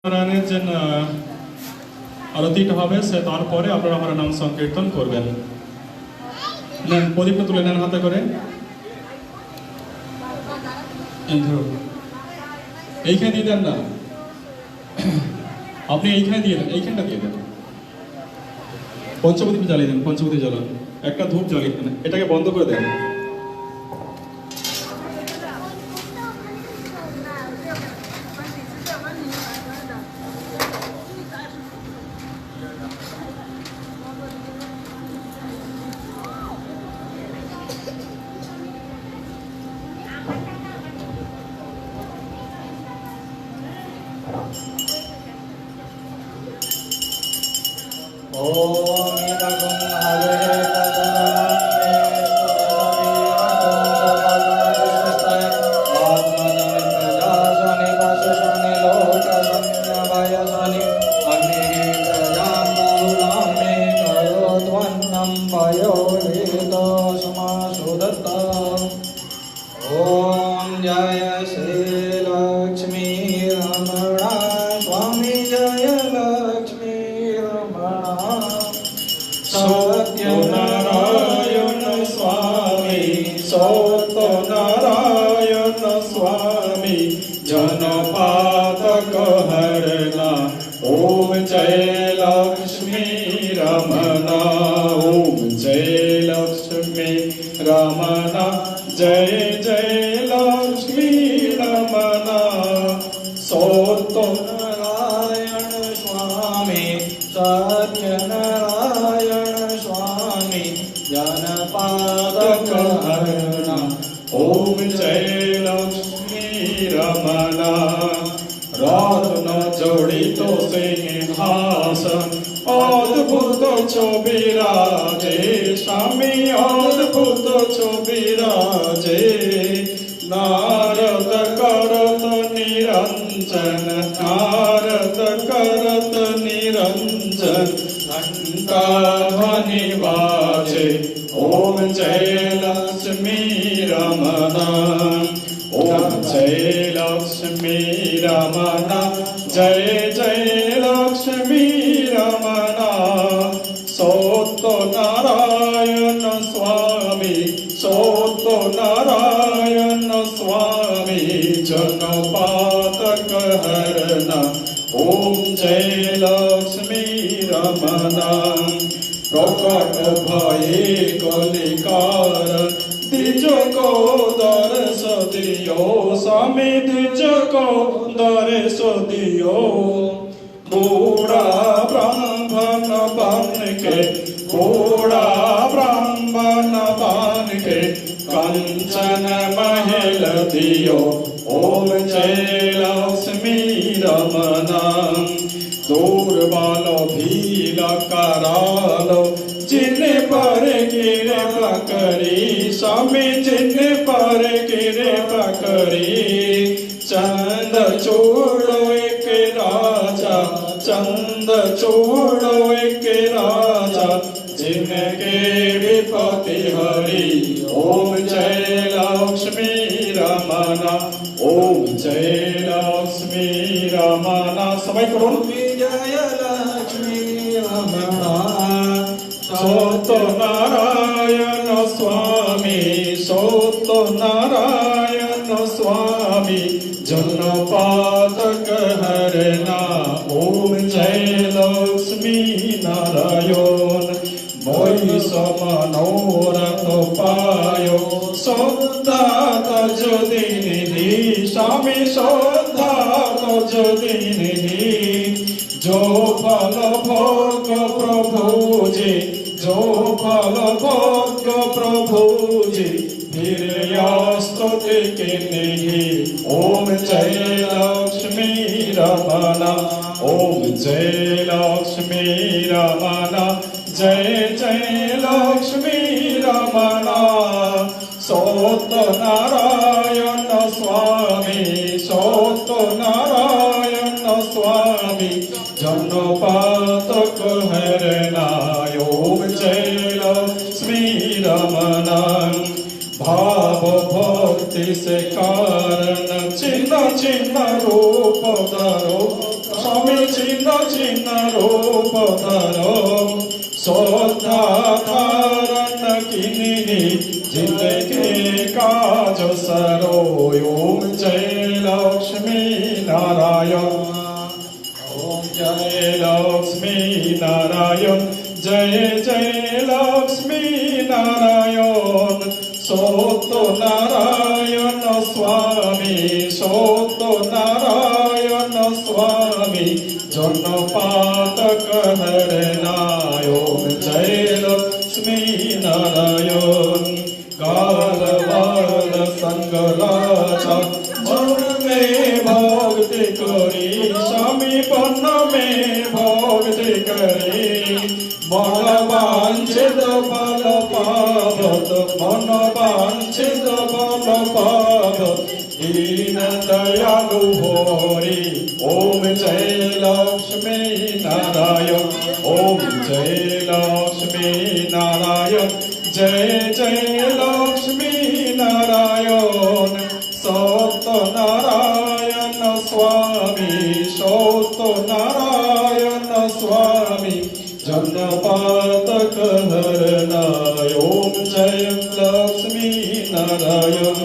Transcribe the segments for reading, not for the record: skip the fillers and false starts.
নারায়ণের যে আরতিটা হবে সে তারপরে আপনারা আমার নাম সংকীর্তন করবেন। নেন প্রদীপটা তুলে নেন হাতে করে, এইখানে দিয়ে দেন না, আপনি এইখানে দিয়ে দেন, এইখানটা দিয়ে দেন। পঞ্চপ্রদীপ জ্বালিয়ে দেন, পঞ্চপ্রদীপ জ্বালান, একটা ধূপ জ্বালিয়ে দেন, এটাকে বন্ধ করে দেন। ओम जय श्री लक्ष्मी रमणा स्वामी जय लक्ष्मी रमणा सत्यनारायण स्वामी, सत्यनारायण स्वामी, जनपातक हरना। ओम जय लक्ष्मी रमणा, ओम जय लक्ष्मी रमणा, जय जय लक्ष्मी रमणा। सत्यनारायण स्वामी सत्यनारायण स्वामी जनपादक हरना। ओम जय लक्ष्मी रमणा। रत्न जड़ित सिंहासन अद्भुत छबिराजे, स्वामी अद्भुत छबिराजे। नारद करत निरंजन, नारद करत निरंजन, घंटा ध्वनि बाजे। ओम जय लक्ष्मी रमणा, ओम जय लक्ष्मी रमणा, जय जय लक्ष्मी रमणा। सत्यनारायण स्वामी, सत्यनारायण स्वामी, जनपातक हरना। ओम जय लक्ष्मी रमणा। प्रकट भये कलिकार, द्विज को दर्श दियो, स्वामी द्विज को दर्श दियो। बूढ़ा ब्राह्मण बन के, बूढ़ा ब्राह्मण बन के, कंचन महल दियो। ओम जय लक्ष्मी रमणा। दुर्बल भील करालो, जिन पर गिरे पकड़ी, स्वामी जिन पर गिरे पकड़ी। चंद चूड़ो एक राजा, चंद चूड़ो एक राजा, जिनके विपति हरि। ओम जय लक्ष्मी रमणा, ओम जय लक्ष्मी रमणा। सबाई করুন जय लक्ष्मी रमणा। सत्यनारायण स्वामी, सत्यनारायण स्वामी, जनपातक हरना। ओम जय लक्ष्मी नारायण। वैषम मनोरथ पायो, श्रद्धा तज दीनिधि, स्वामी श्रद्धा तज दीनिधि। जो फल भोग प्रभु जी, जो फल भोग प्रभु जी, फिर स्तुति के नहीं। ओम जय लक्ष्मी रमणा, ओम जय लक्ष्मी रमणा, जय जय लक्ष्मी रमणा। सत्यनारायण स्वामी, सत्यनारायण स्वामी, जनपातक हरना। ओम जय लक्ष्मी रमणा। भाव भक्ति से कारण चिन्ह चिन्ह रूप धरो, चिन्ह रूप धरो श्रद्धा धारण किन्नी जिंदगी काज सरो ओम जय लक्ष्मी नारायण ओम जय लक्ष्मी नारायण जय जय लक्ष्मी नारायण सत्य नारायण स्वामी सत्य नारायण स्वामी जन्मपातक हरनाय ओम जय लक्ष्मी नारायण काल बाल संगराजा मन में भक्ति करी स्वामी पन्न में भक्ति करी मन वांछित फल पावत मन वांछित फल पावत दीन दयालु हरि ओम जय लक्ष्मी नारायण ओम जय लक्ष्मी नारायण जय जय लक्ष्मी नारायण सत्य नारायण स्वामी सत्य नारायण स्वामी जन्मपातक हरनाय ओम जय लक्ष्मी नारायण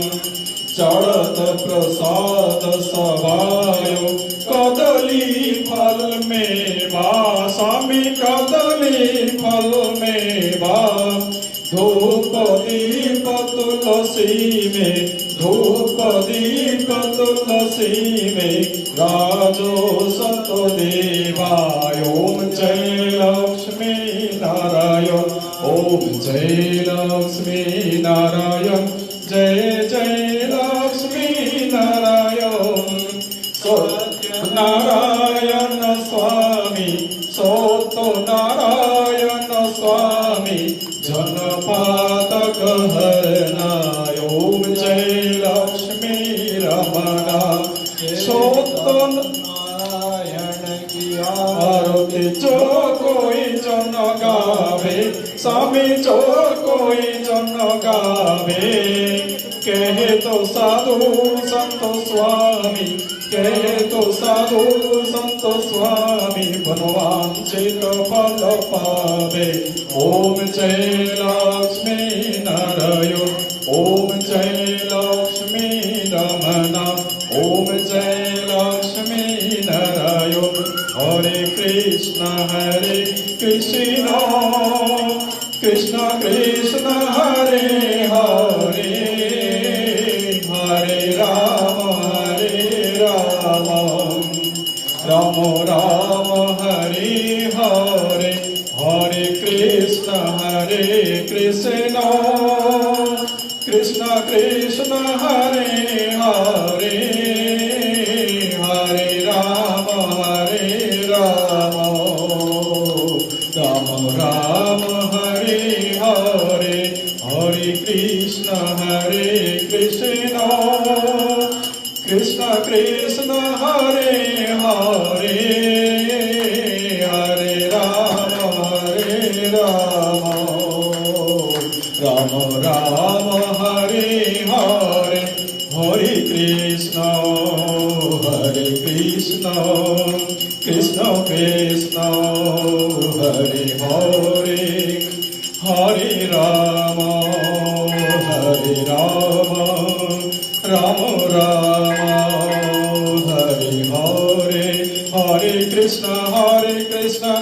चढ़त प्रसाद सवायो कदली फल में बा स्वामी कदली फल में बा धूप दीप तुलसी में धूप दीप तुलसी में राजो सत देवाय ओम जय लक्ष्मी नारायण ओम जय लक्ष्मी नारायण जय जय लक्ष्मी नारायण सत्य नारायण स्वामी सत्य नारायण स्वामी जनपातक हरनाय ओम जय लक्ष्मी रमणा सत्य नारायण की आरती जो कोई जन गावे स्वामी जो कोई जन गावे कहे तो साधु संत स्वामी कहे तो साधु संत स्वामी बनवांछित फल पावे ओम जय लक्ष्मी नारायण ओम जय लक्ष्मी रमणा ओम जय लक्ष्मी नारायण हरे कृष्ण कृष्ण कृष्ण हरे हरे हरे राम राम राम हरे हरे हरे कृष्ण कृष्ण कृष्ण हरे हरे हरे राम राम राम हरे हरे हरे कृष्ण कृष्ण कृष्ण हरे हरे हरे राम राम हरे हरे हरे कृष्ण कृष्ण कृष्ण हरे हरे हरे राम राम हरे हरे हरे कृष्ण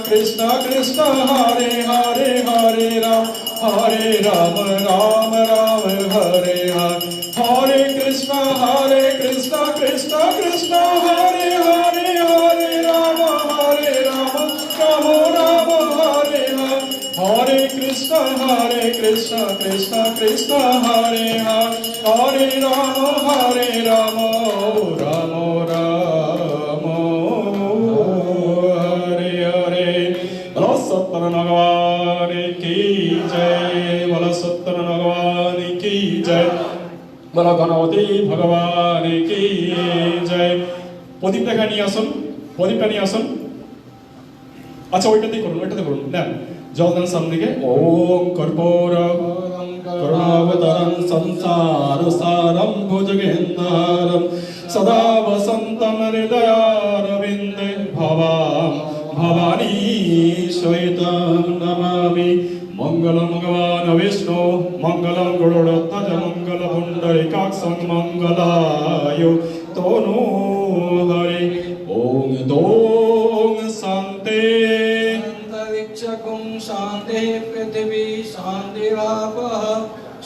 कृष्ण हरे हरे हरे राम राम हरे हरे कृष्ण कृष्ण हरे हरे हरे राम राम हरे हरे कृष्ण कृष्ण हरे हरे राम राम हरे हरे बोलो सत्तर भगवान की जय बोलो सत्तर भगवान की जय बोलो गणपति भगवान की जय প্রদীপ দেখা নিয়ে আসুন প্রদীপটা নিয়ে আসুন আচ্ছা ওইটাতেই করুন না জলদান সামনে ওম কর্পূর করুণাবতারং সংসার সারম ভুজগেন্দ্রম সদা বসন্তম হৃদয়ারবিন্দে ভবাম ভবানী সহিতং নমামি মঙ্গলং ভগবান বিষ্ণু মঙ্গলং গরুড়ধ্বজ মঙ্গল পুণ্ডরিকাক্ষং মঙ্গলায় তনু হরি ওং দোং শান্তি अंतरिक्षकुं शान्तिः पृथिवी शान्तिरापः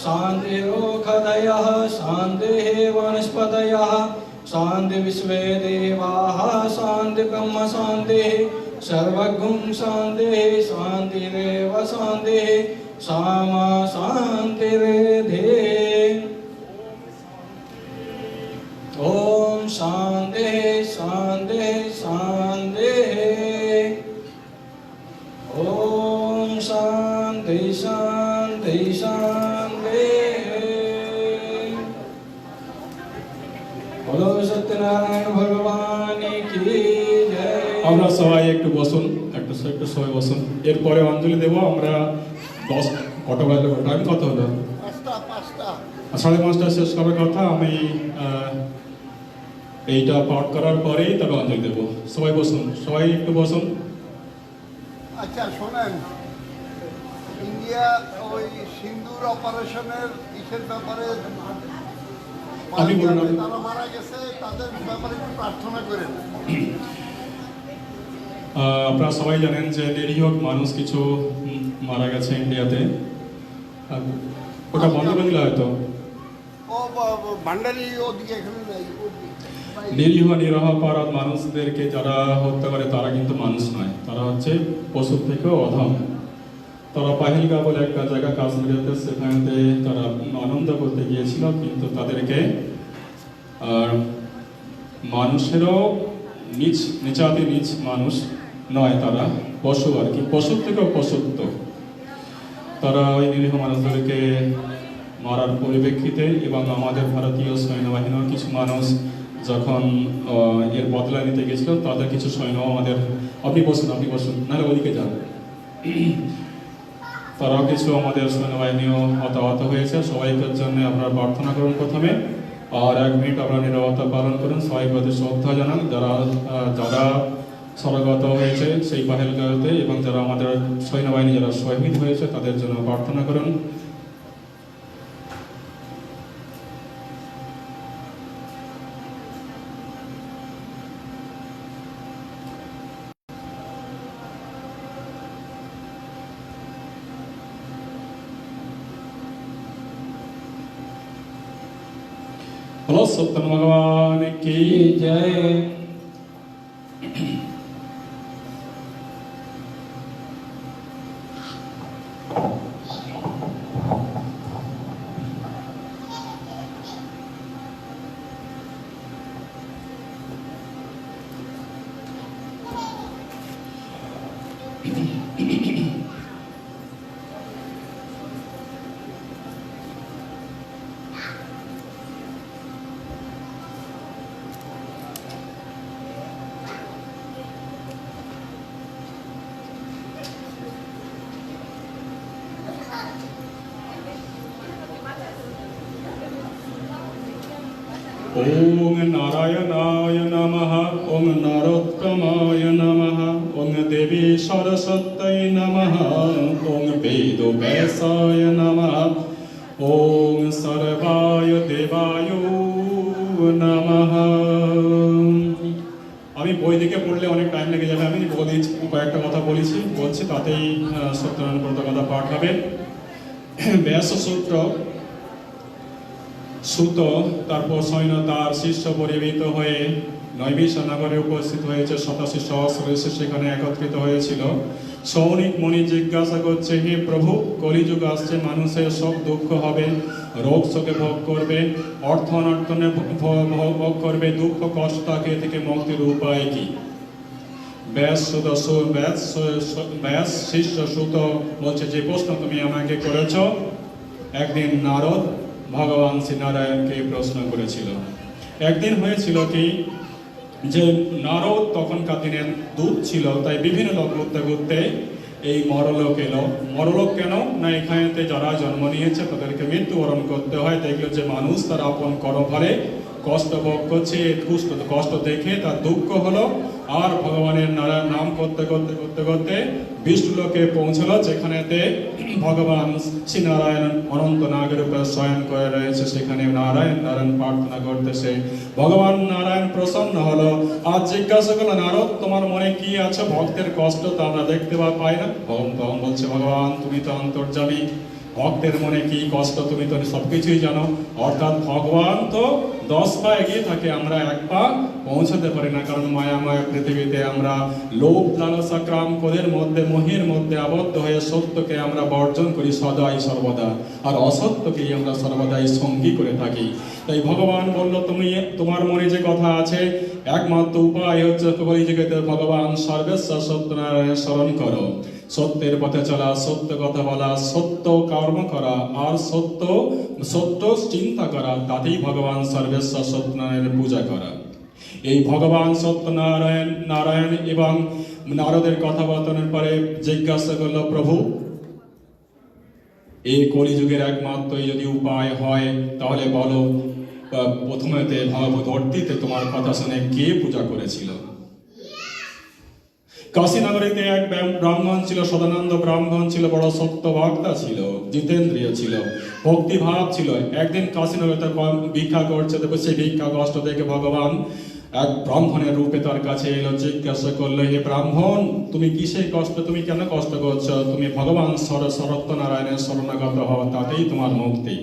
शान्तिरोषधयः शान्तिः वनस्पतयः शान्तिर्विश्वे देवाः शान्तिब्रह्म शान्तिः सर्वगुं शान्तिः शान्तिरेव शान्तिः सामा शान्तिरेधे ॐ शान्तिः शान्तिः शान्तिः ओम शांति शांति शांति बोलो सत्यनारायण भगवान की जय আমরা সবাই একটু বসুন একটু সবাই বসুন এরপরে অঞ্জলি দেব আমরা 10 কত বাজে টাইম কত হলো 5:30 শেষ করার কথা আমি এইটা পাঠ করার পরেই তবে অঞ্জলি দেব সবাই বসুন সবাই একটু বসুন আচ্ছা শোনেন ইন্ডিয়া ওই সিন্দুর অপারেশনের ইসের ব্যাপারে আপনি বলুন, আপনি। তারা মারা গেছে তাদের ব্যাপারে একটু প্রার্থনা করেন আপনারা সবাই জানেন যে নিরীহ মানুষ কিছু মারা গেছে ইন্ডিয়াতে ওটা বন্ধ করে দিলে হয়তো ও ভান্ডারি ওদিকে এখানে নাই নিরীহ নিরপরাধ মানুষদেরকে যারা হত্যা করে তারা কিন্তু মানুষ নয় তারা হচ্ছে পশুর থেকেও অধম তারা পাহেলগা বলে একটা জায়গা কাশ্মীরেতে সেখানেতে তারা আনন্দ করতে গিয়েছিল কিন্তু তাদেরকে মানুষেরও নিচাতে নিচ মানুষ নয় তারা পশু আর কি পশুর থেকেও পশুত্ব তারা ওই নিরীহ মানুষদেরকে মারার পরিপ্রেক্ষিতে এবং আমাদের ভারতীয় সৈন্যবাহিনীর কিছু মানুষ যখন এর বদলা নিতে গেছিল তাদের কিছু সৈন্য আমাদের আপনি বসুন নাহলে ওদিকে যান তারাও কিছু আমাদের সৈন্যবাহিনীও হতাহত হয়েছে সবাইকার জন্য আপনারা প্রার্থনা করুন প্রথমে আর 1 মিনিট আপনারা নীরবতা পালন করুন সবাই প্রতি শ্রদ্ধা জানান যারা স্বর্গত হয়েছে সেই পাহেলগাঁওতে এবং যারা আমাদের সৈন্যবাহিনী যারা শহীদ হয়েছে তাদের জন্য প্রার্থনা করুন बोलो सत्यनारायण भगवान की जय ओम नारायणाय नमः ओम नरोत्तमाय नमः ओम देवी सरस्वत्यै नमः ओम वेदव्यासाय नमः ओम सर्वाय देवाय नमः আমি বই দিকে পড়লে অনেক টাইম লেগে যাবে আমি কয়েকটা কথা বলছি তাতেই সত্যনারায়ণ ব্রত কথা পাঠ হবে ব্যাস সূত্র সুত তারপর সৈন্য তার শিষ্য পরিবৃত হয়ে নৈমিষা নগরে উপস্থিত হয়েছে 87 সহস্র এসে সেখানে একত্রিত হয়েছিল সৌনিক মুনি জিজ্ঞাসা করছে হে প্রভু কলিযুগ আসছে মানুষের সব দুঃখ হবে রোগ শোকে ভোগ করবে অর্থ অনর্থনে ভোগ করবে দুঃখ কষ্ট তাকে থেকে মুক্তির উপায় কি ব্যাস শিষ্য সুত বলছে যে প্রশ্ন তুমি আমাকে করেছ একদিন নারদ ভগবান শ্রী নারায়ণকে প্রশ্ন করেছিল একদিন হয়েছিল কি যে নারদ তখনকার দিনের দূত ছিল তাই বিভিন্ন লোক ঘুরতে ঘুরতে এই মরলোক এলো মরলোক কেন না এখানেতে যারা জন্ম নিয়েছে তাদেরকে মৃত্যুবরণ করতে হয় দেখলো যে মানুষ তার আপন কর্মফলে কষ্ট ভোগ করছে কষ্ট দেখে তার দুঃখ হলো আর ভগবানের নারায়ণ নাম করতে করতে করতে করতে বিষ্ণুলোকে পৌঁছলো, যেখানেতে ভগবান শ্রী নারায়ণ অনন্ত নাগের উপর শয়ন করে রয়েছে। সেখানে নারায়ণ নারায়ণ প্রার্থনা করতেছে। ভগবান নারায়ণ প্রসন্ন হলো আর জিজ্ঞাসা করলো, নারদ তোমার মনে কি আছে? ভক্তের কষ্ট তো আমরা দেখতে পাই না। ভগবান বলছে, ভগবান তুমি তো অন্তর্যামী, ভক্তের মনে কি কষ্ট তুমি তো সবকিছুই জানো। অর্থাৎ ভগবান তো 10 পা এগিয়ে থাকে, আমরা 1 পা পৌঁছাতে পারি না। কারণ মায়াময় পৃথিবীতে আমরা লোভ লালসা ক্রাম ক্রোধের মধ্যে মোহের মধ্যে আবদ্ধ হয়ে সত্যকে আমরা বর্জন করি সদাই সর্বদা, আর অসত্যকেই আমরা সর্বদাই সঙ্গী করে থাকি। তাই ভগবান বলল, তুমি তোমার মনে যে কথা আছে, একমাত্র উপায় হচ্ছে কলিযুগেতে ভগবান সর্বেশ্বর সত্যনারায়ণের স্মরণ করো। সত্যের পথে চলা, সত্য কথা বলা, সত্য কর্ম করা আর সত্য চিন্তা করা, তাতেই ভগবান সর্বেশ্বর সত্যনারায়ণের পূজা করা। এই ভগবান নারায়ণ এবং নারদের কথাবার্তার পরে জিজ্ঞাসা করল, প্রভু এই কলিযুগের একমাত্র যদি উপায় হয় তাহলে বলো, প্রথমেতে ভগবত অর্থিতে তোমার কথা শুনে কে পূজা করেছিল? কাশীনগরীতে এক ব্রাহ্মণ ছিল, সদানন্দ ব্রাহ্মণ ছিল, বড় সত্য বক্তা ছিল, জিতেন্দ্রিয় ছিল, ভক্তিভাব ছিল। একদিন কাশীনগরীতে ভিক্ষা করছে, দেখো সেই ভিক্ষা কষ্ট দেখে ভগবান এক ব্রাহ্মণের রূপে তার কাছে এলো, জিজ্ঞাসা করলো, হে ব্রাহ্মণ তুমি কিসের কষ্ট, তুমি কেন কষ্ট করছো? তুমি ভগবান সত্যনারায়ণের শরণাগত হও, তাতেই তোমার মুক্তি।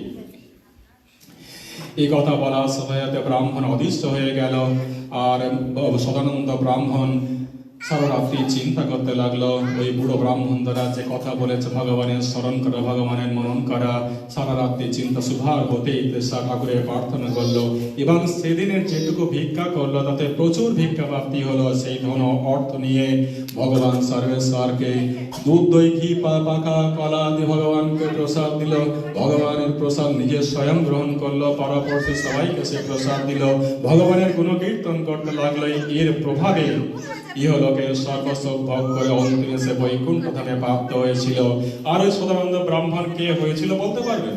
এই কথা বলার সময়তে ব্রাহ্মণ অদৃশ্য হয়ে গেল। আর সদানন্দ ব্রাহ্মণ সারা রাত্রি চিন্তা করতে লাগলো, ওই বুড়ো ব্রাহ্মণ দ্বারা যে কথা বলেছে ভগবানের স্মরণ করা, ভগবানের মনন করা, সারা রাত্রি চিন্তা সুভার হতেই ঠাকুরের প্রার্থনা করলো এবং সেদিনের যেটুকু ভিক্ষা করলো তাতে প্রচুর ভিক্ষা প্রাপ্তি হলো। সেই ধন অর্থ নিয়ে ভগবান সর্বেশ্বরকে দুধ দই ঘি পাকা কলা দিয়ে ভগবানকে প্রসাদ দিল। ভগবানের প্রসাদ নিজে স্বয়ং গ্রহণ করলো, পাড়াপড়শি সবাইকে সে প্রসাদ দিল। ভগবানের গুণকীর্তন করতে লাগলো। এর প্রভাবে ইহলোকে সর্বসুখ ভোগ করে অন্তিমে সে বৈকুণ্ঠ ধামে প্রাপ্ত হয়েছিল। আর ওই সদানন্দ ব্রাহ্মণ কে হয়েছিল বলতে পারবেন?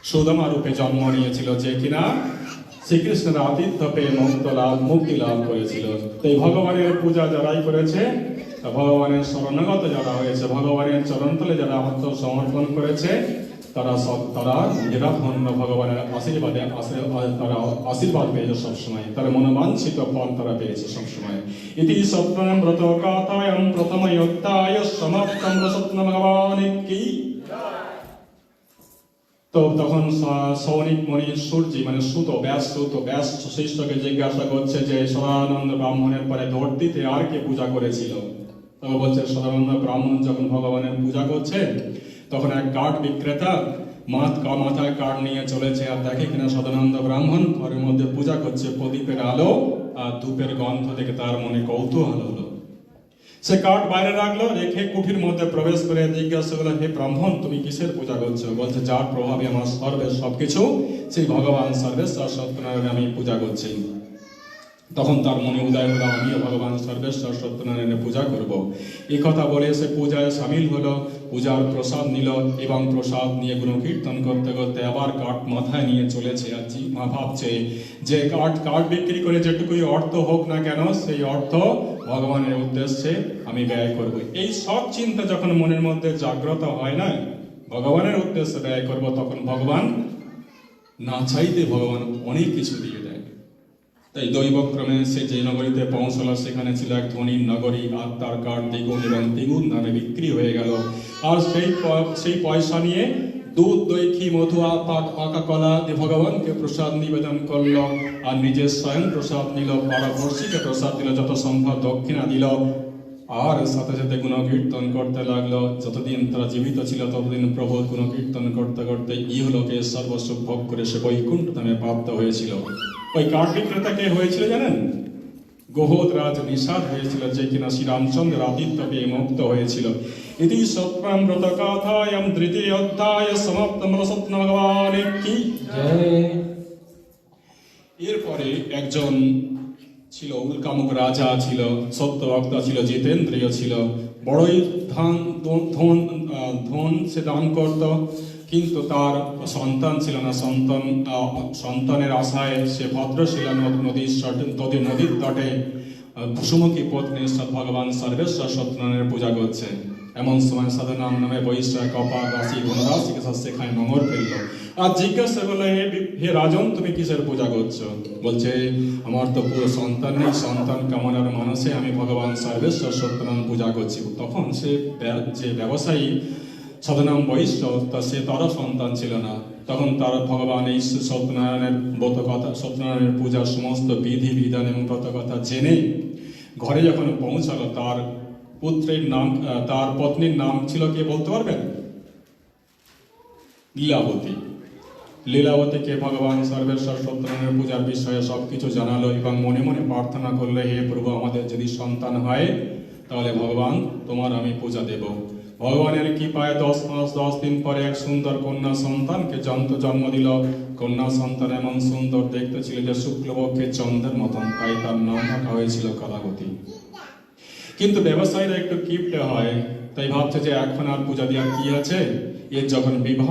সুদামা রূপে জন্ম নিয়েছিল, যে কিনা শ্রীকৃষ্ণের আতিথ্য পেয়ে মুক্তি লাভ করেছিল। তাই ভগবানের পূজা যারাই করেছে, ভগবানের শরণাগত যারা হয়েছে, ভগবানের চরণতলে যারা আত্মসমর্পণ করেছে, তারা নিজেরা ধন্য, ভগবানের আশীর্বাদে তারা আশীর্বাদ পেয়েছে সবসময়, তারা মনোবাঞ্ছিত ফল তারা পেয়েছে সবসময়। ইতি সত্যম ব্রত কথায়ম প্রথম অধ্যায় সমাপ্তম সত্য ভগবান কি। তো তখন সৌনিক মণি সূর্যি মানে ব্যাস শিষ্যকে জিজ্ঞাসা করছে যে সদানন্দ ব্রাহ্মণের পরে ধর্তিতে আর কে পূজা করেছিল? তবে বলছে সদানন্দ ব্রাহ্মণ যখন ভগবানের পূজা করছে তখন এক কাঠ বিক্রেতা মাথায় কাঠ নিয়ে চলেছে আর দেখে কিনা সদানন্দ ব্রাহ্মণ ঘরের মধ্যে পূজা করছে। প্রদীপের আলো আর ধূপের গন্ধ দেখে তার মনে কৌতূহল হলো। সে কাঠ বাইরে রাখলো, রেখে কুঠির মধ্যে প্রবেশ করে জিজ্ঞাসা করলো, হে ব্রাহ্মণ তুমি কিসের পূজা করছো? বলছে, যার প্রভাবে আমার সবকিছু সেই ভগবান সর্বেশ্বর সত্যনারায়ণ আমি পূজা করছি। তখন তার মনে উদয় হলো, আমিও ভগবান সর্বেশ্বর সত্যনারায়ণের পূজা করব। এই কথা বলে সে পূজায় সামিল হলো, পূজার প্রসাদ নিল এবং প্রসাদ নিয়ে গুণকীর্তন করতে করতে আবার কাঠ মাথায় নিয়ে চলেছে। আর ভাবছে যে কাঠ বিক্রি করে যেটুকুই অর্থ হোক না কেন সেই অর্থ ভগবানের উদ্দেশ্যে আমি ব্যয় করব। এই সব চিন্তা যখন মনের মধ্যে জাগ্রত হয় না, ভগবানের উদ্দেশ্যে ব্যয় করব, তখন ভগবান না চাইতে ভগবান অনেক কিছু দিয়ে দেয়। তাই দৈবক্রমে সে যে নগরীতে পৌঁছলো সেখানে ছিল এক ধনীর নগরী, আর তার কাঠ দ্বিগুণ এবং দ্বিগুণ দামে বিক্রি হয়ে গেল। আর সেই পয়সা নিয়ে দুধ দই ঘি মধু পাকা কলা দিয়ে ভগবানকে প্রসাদ নিবেদন করলো আর নিজের স্বয়ং প্রসাদ নিল, পাড়াপড়শিকে প্রসাদ দিল, যত সম্ভব দক্ষিণা দিল। আর সাথে সাথে গুণকীর্তন করতে লাগলো। যতদিন তারা জীবিত ছিল ততদিন প্রভুর গুণকীর্তন করতে করতে ইহলোকে সর্বসুখ ভোগ করে সে বৈকুণ্ঠ ধামে প্রাপ্ত হয়েছিল। ওই কাঠ বিক্রেতা কে হয়েছিল জানেন? গোহদরাজ নিষাদ হয়েছিল, যে কিনা শ্রীরামচন্দ্র আতিথ্য পেয়ে মুক্ত হয়েছিল। ইতি সত্যম ব্রত কথায়ম তৃতীয় অধ্যায় সমাপ্তম সত্য ভগবান কি জয়। এরপরে একজন ছিল উল্কামুখ রাজা ছিল, সত্যবক্তা ছিল, জিতেন্দ্রিয় ছিল, বড়ই ধন সে দান করত, কিন্তু তার সন্তান ছিল না। সন্তানের আশায় সে ভদ্রশিলা নদীর তটে সুমুখী পত্নী ভগবান সর্বেশ্বর সত্যনারায়ণের পূজা করছে। এমন সময় সাধু নামে বৈশাখ কপাল রাশি ধনরাশিকে সেখানে নোংর ফেললো আর জিজ্ঞাসা করলো, হে রাজন, তুমি কিসের পূজা করছো? বলছে, আমার তো পুরো সন্তান নেই, সন্তান কামনার মানুষে আমি ভগবান সর্বেশ্বর সত্যনারায়ণ পূজা করছি। তখন সে যে ব্যবসায়ী সাধুনাম বৈশ্য, সে তারও সন্তান ছিল না। তখন তার ভগবান এই সত্যনারায়ণের ব্রত কথা, সত্যনারায়ণের পূজার সমস্ত বিধি বিধান এবং ব্রত কথা জেনে ঘরে যখন পৌঁছালো, তার পুত্রের নাম, তার পত্নীর নাম ছিল কে বলতে পারবেন? লীলাবতী। লীলাবতীকে ভগবান সর্বেশ্বর সত্যনারায়ণের পূজার বিষয়ে সবকিছু জানালো এবং মনে মনে প্রার্থনা করলে, হে প্রভু, আমাদের যদি সন্তান হয় তাহলে ভগবান তোমার আমি পূজা দেব। ভগবানের কৃপায় 10 মাস 10 দিন পরে এক সুন্দর কন্যা সন্তানকে জন্ম দিল। কন্যা সন্তান এমন সুন্দর দেখতে ছিল যে শুক্লপক্ষের চন্দ্রের মতন, তাই তার নাম রাখা হয়েছিল কলাবতী। কিন্তু ব্যবসায়ীরা একটু কিপটে হয়, তাই ভাবছে যে এখন আর পূজা দেওয়ার কি আছে, এর যখন বিবাহ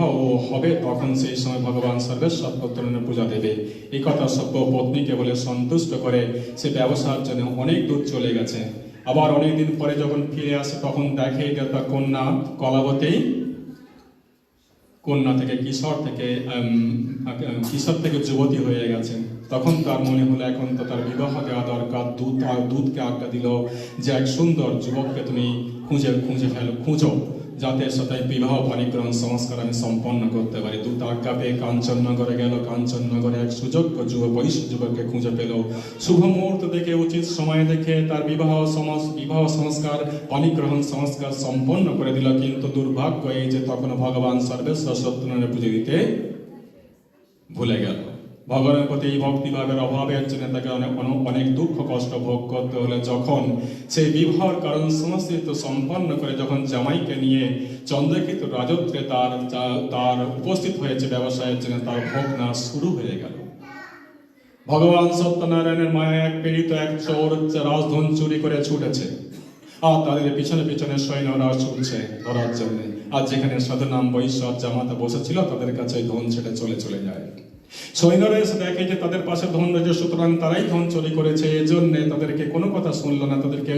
হবে তখন সেই সময় ভগবান সর্বেশ্বর সত্যনারায়ণের পূজা দেবে। এই কথা সভ্য পত্নীকে বলে সন্তুষ্ট করে সে ব্যবসার জন্য অনেক দূর চলে গেছে। আবার অনেকদিন পরে যখন ফিরে আসে তখন দেখে যে তার কন্যা কলাবতী কন্যা থেকে কিশোর থেকে যুবতী হয়ে গেছে। তখন তার মনে হলো এখন তো তার বিবাহ দেওয়া দরকার। দূতকে আজ্ঞা দিল যে এক সুন্দর যুবককে তুমি খুঁজো, যাতে সাথে বিবাহ পাণিগ্রহণ সংস্কার আমি সম্পন্ন করতে পারি। দূত আজ্ঞা পেয়ে কাঞ্চননগরে গেল। কাঞ্চননগরে এক সুযোগ্য যুবককে খুঁজে পেল। শুভ মুহূর্ত দেখে, উচিত সময় দেখে তার বিবাহ সংস্কার, পাণিগ্রহণ সংস্কার সম্পন্ন করে দিল। কিন্তু দুর্ভাগ্য এই যে তখন ভগবান সর্বেশ্বর সত্যনারায়ণের পুজো দিতে ভুলে গেল। ভগবানের প্রতি এই ভক্তিভাবের অভাবের জন্য তাকে অনেক দুঃখ কষ্ট ভোগ করতে হলে যখন সেই বিবাহের কারণ সমস্ত সম্পন্ন করে যখন জামাইকে নিয়ে চন্দ্রকেতু রাজত্বে তার উপস্থিত হয়েছে ব্যবসায়ের জন্য, তার ভোগ না শুরু হয়ে গেল। ভগবান সত্যনারায়ণের মায়া এক পীড়িত এক চোর রাজধন চুরি করে ছুটেছে, আর তাদের পিছনে পিছনে সৈন্যরা ছুটছে ধরার জন্য। আর যেখানে সাধুনাম বৈশ্য জামাতা বসেছিল তাদের কাছে ধন ছেড়ে চলে যায়। সৈন্যরা এসে দেখে যে তাদের পাশে ধন রয়েছে, সুতরাং তারাই ধন চুরি করেছে। এজন্য তাদেরকে কোনো কথা শুনলো না, তাদেরকে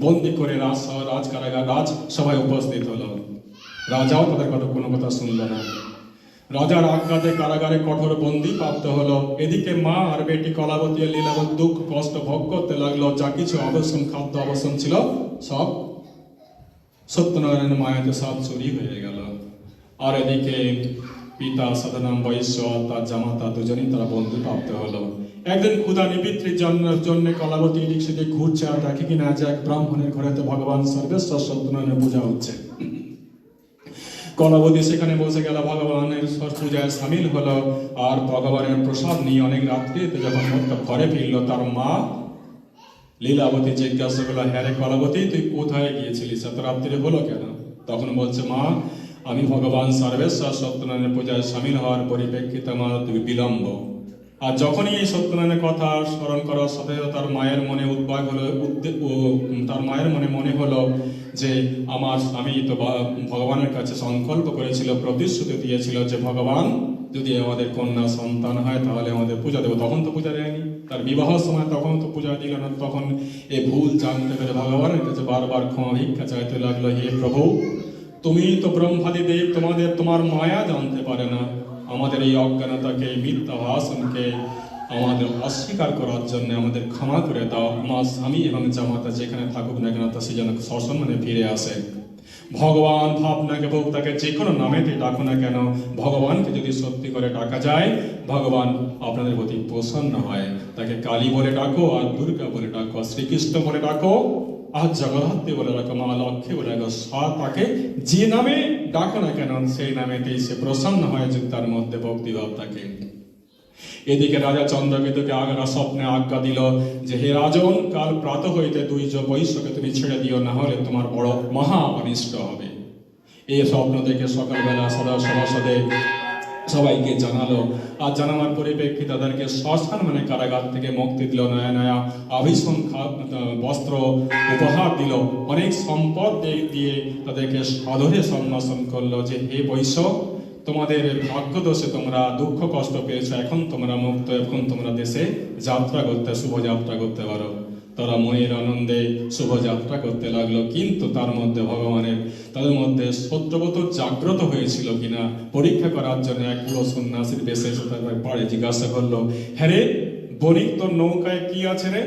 বন্দি করে রাজসভায় উপস্থিত হলো। রাজাও তাদের কথা কোনো কথা শুনলো না। রাজার আজ্ঞাতে কারাগারে কঠোর বন্দি প্রাপ্ত হলো। এদিকে মা আর বেটি কলাবতী লীলাবতী দুঃখ কষ্ট ভোগ করতে লাগলো। যা কিছু আবশ্যক খাদ্য আবশ্যক ছিল সব সত্যনারায়ণের মায়াতে সব চুরি হয়ে গেল। আর এদিকে পিতা সাধুনাম বৈশ্য তার জামাতা দুজনেই তারা বন্ধু প্রাপ্ত হলো। একদিন ক্ষুধা নিবৃত্তির জন্য কলাবতী এদিক সেদিক ঘুরছে আর দেখে কিনা যে এক ব্রাহ্মণের ঘরেতে ভগবান সর্বেশ্বর সত্যনারায়ণের পূজা হচ্ছে। কলাবতী সেখানে বসে গেল, ভগবানের পূজায় সামিল হলো আর ভগবানের প্রসাদ নিয়ে অনেক রাত্রিতে যখন ঘরে ফিরল, তার মা লীলাবতী জিজ্ঞাসা করলো, হ্যাঁ রে কলাবতী, তুই কোথায় গিয়েছিলিস, এত রাত্রি হলো কেন? তখন বলছে, মা, আমি ভগবান সর্বেশ্বর সত্যনারায়ণের পূজায় সামিল হওয়ার পরিপ্রেক্ষিতে আমার বিলম্ব। আর যখনই এই সত্যনারায়ণের কথা স্মরণ করার সাথে তার মায়ের মনে উদ্বেগ হলো, তার মায়ের মনে হলো যে আমি তো ভগবানের কাছে সংকল্প করেছিল, প্রতিশ্রুতি দিয়েছিল যে ভগবান যদি আমাদের কন্যা সন্তান হয় তাহলে আমাদের পূজা দেবো। তখন তো পূজা দেয়নি, তার বিবাহ সময় তখন তো পূজা দিল না। তখন এই ভুল জানতে পেরে ভগবানের কাছে বারবার ক্ষমা ভিক্ষা চাইতে লাগলো, হে প্রভু, তুমি তো ব্রহ্মাদি দেব, তোমার মায়া জানতে পারে না। আমাদের এই অজ্ঞানতাকে, এই মিথ্যা ভাষণকে আমাদের অস্বীকার করার জন্য আমাদের ক্ষমা করে দাও। আমার স্বামী এবং জামাতা যেখানে থাকুক না কেন তা সে যেন সসম্মানে ফিরে আসে। ভগবান ভাবনাকে হোক, তাকে যে কোনো নামেতে ডাকো না কেন, ভগবানকে যদি সত্যি করে ডাকা যায় ভগবান আপনাদের প্রতি প্রসন্ন হয়। তাকে কালী বলে ডাকো, আর দুর্গা বলে ডাকো, শ্রীকৃষ্ণ বলে ডাকো, আর জগদ্ধাত্রী বলে ডাকো, মা লক্ষ্মী বলে ডাকো, তাকে যে নামে ডাকো না কেন সেই নামেতেই সে প্রসন্ন হয় যদি তার মধ্যে ভক্তিভাব থাকে। এদিকে রাজা চন্দ্রকেতুকে স্বপ্নে আজ্ঞা দিল যে, হে রাজন, কাল প্রাত হইতে 2 বৈশ্যকে তুমি ছেড়ে দিও, না হলে তোমার বড় মহা অনিষ্ট হবে। এই স্বপ্ন দেখে সকালবেলা সভাসদে সবাইকে জানালো। আর জানানোর পরিপ্রেক্ষিতে তাদেরকে শ্মশান মানে কারাগার থেকে মুক্তি দিল, নয়া নয়া আভূষণ বস্ত্র উপহার দিল, অনেক সম্পদ দিয়ে তাদেরকে সাদরে সম্ভাষণ করলো যে, হে বৈশ্য, তোমাদের ভাগ্য দোষে তোমরা দুঃখ কষ্ট পেয়েছো, এখন তোমরা মুক্ত, এখন তোমরা দেশে যাত্রা করতে, শুভযাত্রা করতে পারো। তারা মনের আনন্দে শুভযাত্রা করতে লাগলো, কিন্তু তার মধ্যে ভগবানের তাদের মধ্যে সত্যবত জাগ্রত হয়েছিল কিনা পরীক্ষা করার জন্য এক পুরো সন্ন্যাসীর বেশে এসে তার পাড়ে জিজ্ঞাসা করলো, হ্যাঁ রে বণিক, তোর নৌকায় কি আছে রে?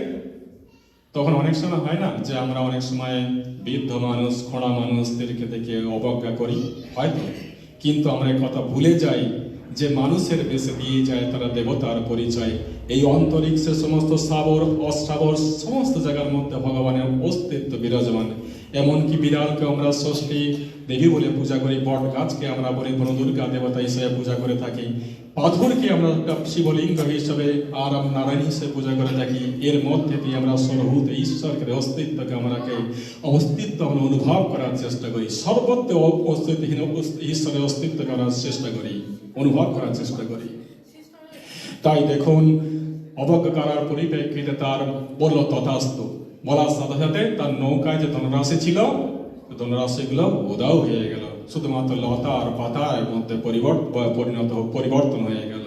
তখন অনেক সময় হয় না যে আমরা অনেক সময় বৃদ্ধ মানুষ, খোঁড়া মানুষদেরকে দেখে অবজ্ঞা করি, হয়তো, কিন্তু আমরা এই কথা ভুলে যাই যে মানুষের বেশে দিয়ে যায় তারা দেবতার পরিচয়। এই অন্তরিক্ষের সমস্ত স্থাবর অস্থাবর সমস্ত জায়গার মধ্যে ভগবানের অস্তিত্ব বিরাজমান। এমনকি বিড়ালকে আমরা ষষ্ঠী দেবী বলে পূজা করি, বট গাছকে আমরা বলি বনদুর্গা দেবতা হিসেবে পূজা করে থাকি, পাথরকে আমরা শিবলিঙ্গ হিসেবে আর নারায়ণ হিসেবে পূজা করে থাকি। এর মধ্যে দিয়ে আমরা সর্বভূত ঈশ্বরকে অস্তিত্বকে অস্তিত্ব আমরা অনুভব করার চেষ্টা করি, সর্বত্র অস্তিত্বহীন ঈশ্বরের অস্তিত্ব করার চেষ্টা করি, অনুভব করার চেষ্টা করি। তাই দেখুন, অবজ্ঞা করার পরিপ্রেক্ষিতে তার বলল তথাস্তু বলার সাথে সাথে তার নৌকায় যে ধনরাশি ছিল, ধনরাশিগুলো উধাও হয়ে গেল, শুধুমাত্র লতা আর পাতার মধ্যে পরিবর্তন হয়ে গেল।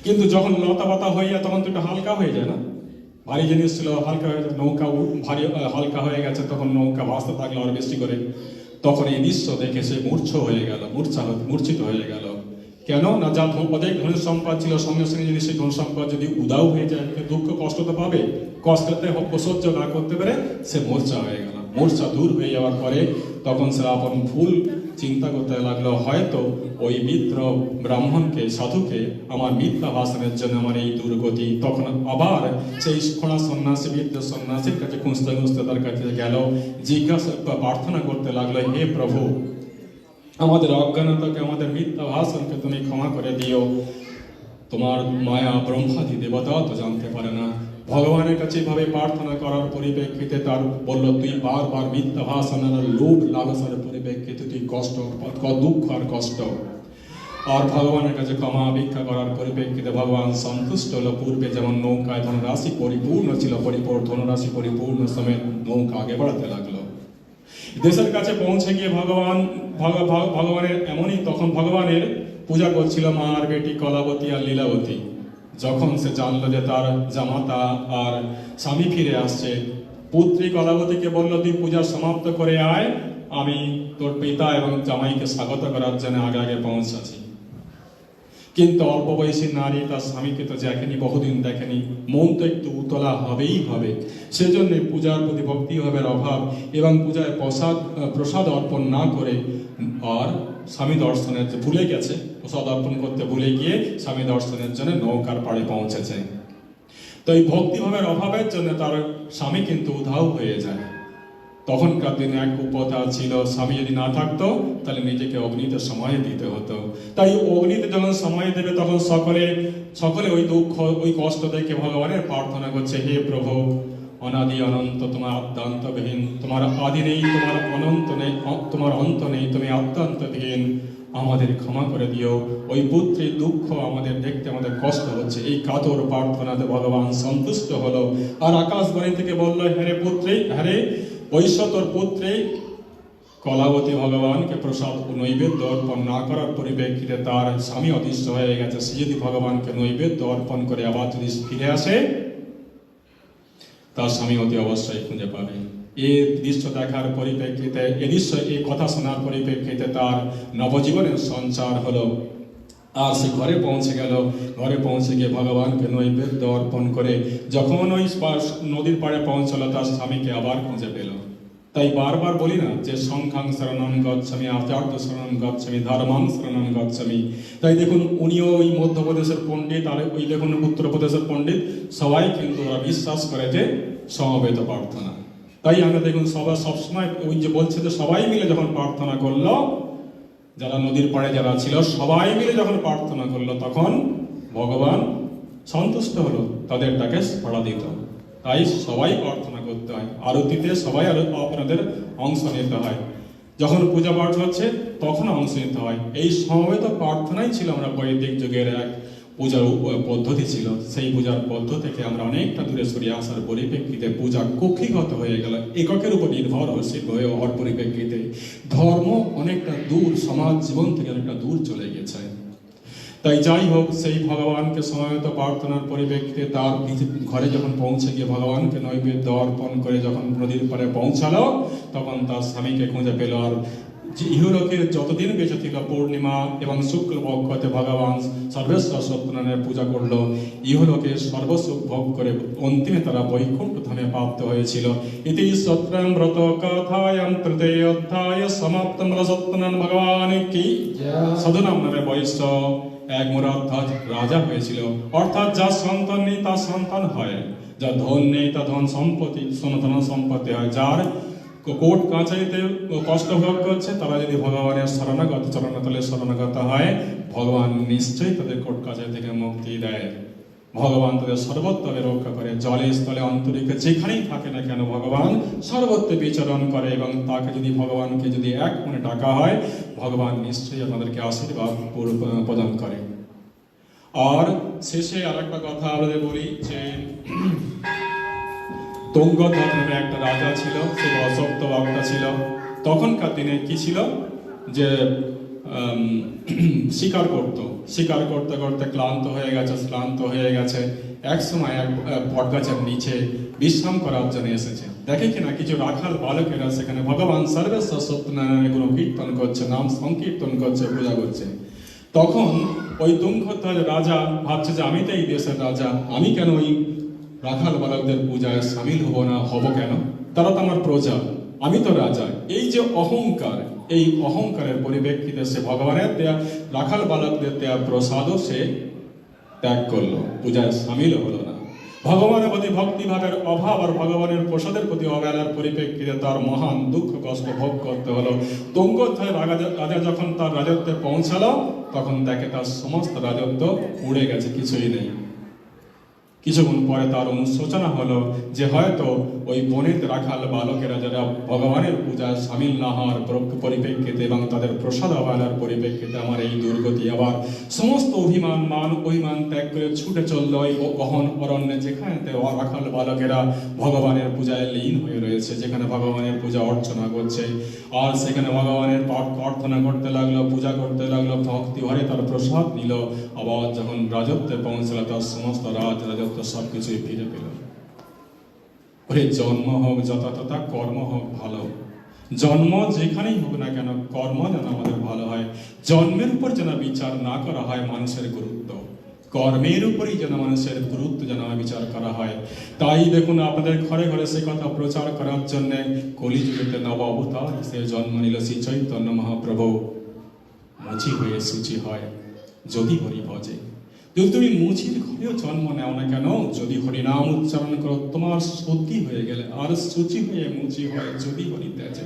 কিন্তু যখন লতা পাতা হয়ে যায় তখন তো একটু হালকা হয়ে যায় না, ভারী জিনিস ছিল হালকা হয়ে যায়, নৌকা ভারী হালকা হয়ে গেছে, তখন নৌকা ভাসতে থাকলো আর বেশি করে। তখন এই দৃশ্য দেখে সে মূর্ছিত হয়ে গেল। কেন না, যা অনেক ধন সম্পদ ছিল সঙ্গে সঙ্গে যদি সেই ধন সম্পদ যদি উদাও হয়ে যায়, দুঃখ কষ্ট তো পাবে, কষ্টতে সহ্য না করতে পেরে সে মূর্ছা হয়ে গেল। মূর্ছা দূর হয়ে যাওয়ার পরে তখন সে আপন ভুল চিন্তা করতে লাগলো, হয়তো ওই মিত্র ব্রাহ্মণকে, সাধুকে আমার মিথ্যা ভাষণের জন্য আমার এই দুর্গতি। তখন আবার সেই খোঁড়া সন্ন্যাসী, বৃদ্ধ সন্ন্যাসীর কাছে খুঁজতে খুঁজতে তার কাছে গেল, জিজ্ঞাসা প্রার্থনা করতে লাগলো, হে প্রভু, আমাদের অজ্ঞানতাকে, আমাদের মিথ্যা ভাষণকে তুমি ক্ষমা করে দিও। তোমার মায়া ব্রহ্মাদি দেবতা তো জানতে পারে না। ভগবানের কাছে এভাবে প্রার্থনা করার পরিপ্রেক্ষিতে তার বলল, তুই বারবার মিথ্যা ভাষণের লোভ লালসার পরিপ্রেক্ষিতে তুই দুঃখ আর কষ্ট, আর ভগবানের কাছে ক্ষমা ভিক্ষা করার পরিপ্রেক্ষিতে ভগবান সন্তুষ্ট হলো। পূর্বে যেমন নৌকায় ধনরাশি পরিপূর্ণ ছিল, ধনরাশি পরিপূর্ণ সমেত নৌকা আগে বাড়াতে লাগলো। দেশের কাছে পৌঁছে গিয়ে ভগবানের এমনই, তখন ভগবানের পূজা করছিল মা আর বেটি কলাবতী আর লীলাবতী। যখন সে জানলো যে তার জামাতা আর স্বামী ফিরে আসছে, পুত্রী কলাবতীকে বলল, তুই পূজা সমাপ্ত করে আয়, আমি তোর পিতা এবং জামাইকে স্বাগত করার জন্য আগে আগে পৌঁছাচ্ছি। কিন্তু অল্প বয়সী নারী তার স্বামীকে তো দেখেনি, বহুদিন দেখেনি, মন তো একটু উতলা হবেই হবে। সেজন্য পূজার প্রতি ভক্তিভাবের অভাব এবং পূজায় প্রসাদ অর্পণ না করে আর স্বামী দর্শনের ভুলে গেছে, প্রসাদ অর্পণ করতে ভুলে গিয়ে স্বামী দর্শনের জন্য নৌকার পাড়ে পৌঁছেছে। তো এই ভক্তিভাবের অভাবের জন্য তার স্বামী কিন্তু উধাও হয়ে যায়। তখনকার দিনে এক কুপ্রথা ছিল, স্বামী যদি না থাকতো তাহলে নিজেকে অগ্নিতে সময় দিতে হতো। তাই অগ্নিতে যখন সময় দেবে তখন সকলে ওই দুঃখ, ওই কষ্ট দেখে ভগবানের প্রার্থনা করছে, হে প্রভু, অনাদি অনন্ত, তোমার আদ্যান্তবিহীন, তোমার আদি নেই, তোমার অনন্ত নেই, তোমার অন্ত নেই, তুমি আদ্যান্তবিহীন, আমাদের ক্ষমা করে দিও। ওই পুত্রের দুঃখ আমাদের দেখতে আমাদের কষ্ট হচ্ছে। এই কাতর প্রার্থনাতে ভগবান সন্তুষ্ট হলো আর আকাশবাণী থেকে বলল, হ্যারে পুত্রে, হ্যারে বৈশ্বতর পুত্রে কলাবতী ভগবানকে প্রসাদ নৈবেদ্য অর্পণ না করার পরিপ্রেক্ষিতে তার স্বামী অদৃশ্য হয়ে গেছে। সে যদি ভগবানকে নৈবেদ্য অর্পণ করে আবার যদি ফিরে আসে, তার স্বামী অতি অবশ্যই খুঁজে পাবে। এই দৃশ্য দেখার পরিপ্রেক্ষিতে, এই কথা শোনার পরিপ্রেক্ষিতে তার নবজীবনের সঞ্চার হলো। আর সে ঘরে পৌঁছে গেল। ঘরে পৌঁছে গিয়ে ভগবানকে নৈবেদ্য অর্পণ করে যখন ওই নদীর পাড়ে পৌঁছলো, তার স্বামীকে আবার খুঁজে পেল। তাই বারবার বলি না যে সংখ্যাং শরণং গচ্ছামি, আচার্য শরণং গচ্ছামি, ধর্মাং শরণং গচ্ছামি। তাই দেখুন, উনিও ওই মধ্যপ্রদেশের পণ্ডিত, আর ওই দেখুন উত্তরপ্রদেশের পণ্ডিত, সবাই কিন্তু ওরা বিশ্বাস করে যে সমবেত প্রার্থনা। তাই আমরা দেখুন সবসময় ওই যে বলছে যে সবাই মিলে যখন প্রার্থনা করলো, যারা নদীর পাড়ে যারা ছিল সবাই মিলে যখন প্রার্থনা করলো, তখন ভগবান সন্তুষ্ট হলো, তাদের ডাকে সাড়া দিত। তাই সবাই প্রার্থনা করতে হয়, আরতিতে সবাই আপনাদের অংশ নিতে হয়, যখন পূজা পাঠ হচ্ছে তখন অংশ নিতে হয়। এই সমবেত প্রার্থনাই ছিল আমরা বৈদিক যুগের এক পূজার পদ্ধতি ছিল। সেই পূজার পদ্ধতি থেকে আমরা অনেকটা দূরে সরিয়ে আসার পরিপ্রেক্ষিতে পূজা কক্ষিগত হয়ে গেল, এককের উপর নির্ভরশীল হয়ে হওয়ার পরিপ্রেক্ষিতে ধর্ম অনেকটা দূর, সমাজ জীবন থেকে অনেকটা দূর চলে গেছে। তাই যাই হোক, সেই ভগবানকে সময়ত প্রার্থনার পরিপ্রেক্ষিতে তার ঘরে যখন পৌঁছে গিয়ে ভগবানকে নৈবেদ্য অর্পণ করে যখন নদীর পারে পৌঁছালো, তখন তার স্বামীকে খুঁজে পেল। আর যে ইহলোকের যতদিন বেঁচে ছিল পূর্ণিমা এবং শুক্লপক্ষতে ভগবান সর্বেশ্বর সত্যনারায়ণের পূজা করলো, ইহলোকে সর্বসুখ ভোগ করে অন্তিমে তারা বৈকুণ্ঠ ধামে প্রাপ্ত হয়েছিল। ইতি সত্যম ব্রত কথায়াম তৃতীয় অধ্যায় সমাপ্তম। সত্যনারায়ণ ভগবান কি সাধুনাম নামে বৈশ্য এক মুরাধ্বজ রাজা হয়েছিল। অর্থাৎ যার সন্তান নেই তার সন্তান হয়, যার ধন নেই তার ধন সম্পত্তি সনাতন সম্পত্তি হয়। যার কোর্ট কাছারিতে কষ্ট ভোগ করছে তারা যদি ভগবানের শরণাগত চরণতলে শরণাগত হয়, ভগবান নিশ্চয়ই তাদের কোর্ট কাছারি থেকে মুক্তি দেয়। ভগবান তাদের সর্বত্রে রক্ষা করে। জলে স্থলে অন্তরিক্ষে যেখানেই থাকে না কেন ভগবান সর্বত্র বিচরণ করে, এবং তাকে যদি ভগবানকে যদি এক মনে ডাকা হয়, ভগবান নিশ্চয়ই আমাদেরকে আশীর্বাদ প্রদান করে। আর শেষে আর একটা কথা আমাদের বলি যে তুঙ্গধ্বজ নামে একটা রাজা ছিল, সে অসত্য বার্তা ছিল। তখনকার দিনে কি ছিল যে শিকার করতে করতে ক্লান্ত হয়ে গেছে। এক সময় এক বটগাছের নিচে বিশ্রাম করার জন্য এসেছে। দেখে কিনা কিছু রাখাল বালকেরা সেখানে ভগবান সর্বেশ্বর সত্যনারায়ণের গুণ কীর্তন করছে, নাম সংকীর্তন করছে, পূজা করছে। তখন ওই তুঙ্গধ্বজ রাজা ভাবছে যে আমি তো এই দেশের রাজা, আমি কেন ওই রাখাল বালকদের পূজায় সামিল হব কেন? তারা তো আমার প্রজা, আমি তো রাজা। এই যে অহংকার, এই অহংকারের পরিপ্রেক্ষিতে সে ভগবানের দেয়া রাখাল বালকদের দেয়া প্রসাদও সে ত্যাগ করলো, পূজায় সামিল হলো না। ভগবানের প্রতি ভক্তিভাবের অভাব আর ভগবানের প্রসাদের প্রতি অবহেলার পরিপ্রেক্ষিতে তার মহান দুঃখ কষ্ট ভোগ করতে হলো। তুঙ্গধ্বজ রাজা যখন তার রাজত্বে পৌঁছালো, তখন দেখে তার সমস্ত রাজত্ব উড়ে গেছে, কিছুই নেই। কিছুক্ষণ পরে তার অনুশোচনা হলো যে হয়তো ওই বনিত রাখাল বালকেরা যারা ভগবানের পূজায় সামিল না হওয়ার পরিপ্রেক্ষিতে এবং তাদের প্রসাদ অবহেলার পরিপ্রেক্ষিতে আমার এই দুর্গতি। আবার সমস্ত অভিমান ত্যাগ করে ছুটে চলল ওই গহন অরণ্যে, যেখানে রাখাল বালকেরা ভগবানের পূজায় লীন হয়ে রয়েছে, যেখানে ভগবানের পূজা অর্চনা করছে। আর সেখানে ভগবানের প্রার্থনা করতে লাগলো, পূজা করতে লাগলো, ভক্তি ভরে তার প্রসাদ নিল। আবার যখন রাজত্বে পৌঁছালো, তার সমস্ত রাজত্ব সবকিছুই ফিরে পেল। ওরে জন্ম হোক যথাতথা, কর্ম হোক ভালো। জন্ম যেখানেই হোক না কেন, কর্ম যেন আমাদের ভালো হয়। জন্মের উপর যেন বিচার না করা হয় মানুষের গুরুত্ব, কর্মের উপরই যেন মানুষের গুরুত্ব যেন বিচার করা হয়। তাই দেখুন, আপনাদের ঘরে ঘরে সে কথা প্রচার করার জন্য কলিযুগেতে নব অবতার সে জন্ম নিল শ্রী চৈতন্য মহাপ্রভু। মুচি হয়ে সূচি হয় যদি হরি ভজে। যদি তুমি মুচির ঘরেও জন্ম নেও না কেন, যদি হরিনাম উচ্চারণ করো, তোমার সতী হয়ে গেলে আর সূচি হয়ে মুচি হয় যদি হরি তেজে।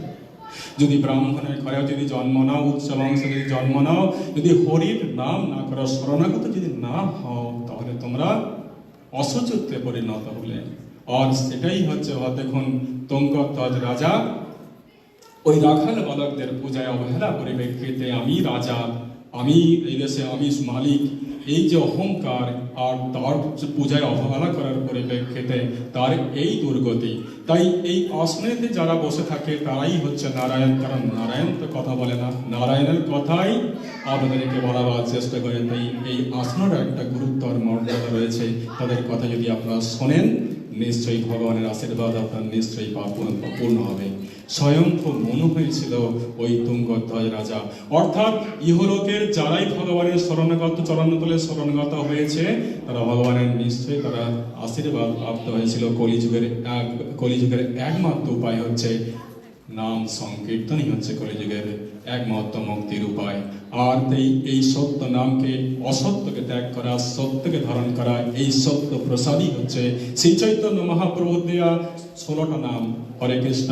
যদি ব্রাহ্মণের ঘরেও যদি জন্ম নাও, উচ্চ বংশে যদি জন্ম নাও, যদি হরির নাম না করো, শরণাগত যদি না হও, তাহলে তোমরা অসুচিত্রে পরিণত হলে। আর সেটাই হচ্ছে, দেখুন তুঙ্গধ্বজ রাজা ওই রাখাল বালকদের পূজায় অবহেলা পরিপ্রেক্ষিতে আমি রাজা, আমি এই দেশে, আমি মালিক, এই যে অহংকার আর তার পূজায় অবহেলা করার পরিপ্রেক্ষিতে তার এই দুর্গতি। তাই এই আসনেতে যারা বসে থাকে তারাই হচ্ছে নারায়ণ, কারণ নারায়ণ তো কথা বলে না, নারায়ণের কথাই আপনাদেরকে বলাবার চেষ্টা করে। তাই এই আসনের একটা গুরুত্ব আর মর্যাদা রয়েছে, তাদের কথা যদি আপনারা শোনেন, নিশ্চয়ই ভগবানের আশীর্বাদ আপনার নিশ্চয়ই পূর্ণ হবে। স্বয়ং খুব মনে হয়েছিল ওই তুঙ্গধ্বজ রাজা। অর্থাৎ ইহলোকের যারাই ভগবানের শরণাগত চরণতলে শরণাগত হয়েছে, তারা ভগবানের নিশ্চয়ই তারা আশীর্বাদ প্রাপ্ত হয়েছিল। কলিযুগের একমাত্র উপায় হচ্ছে নাম সংকীর্তনই হচ্ছে কলিযুগের একমাত্র মুক্তির উপায়। আর এই সত্য নামকে, অসত্যকে ত্যাগ করা, সত্যকে ধারণ করা, এই সত্য প্রসাদই হচ্ছে শ্রী চৈতন্য মহাপ্রভু দেয়া 16টা নাম। হরে কৃষ্ণ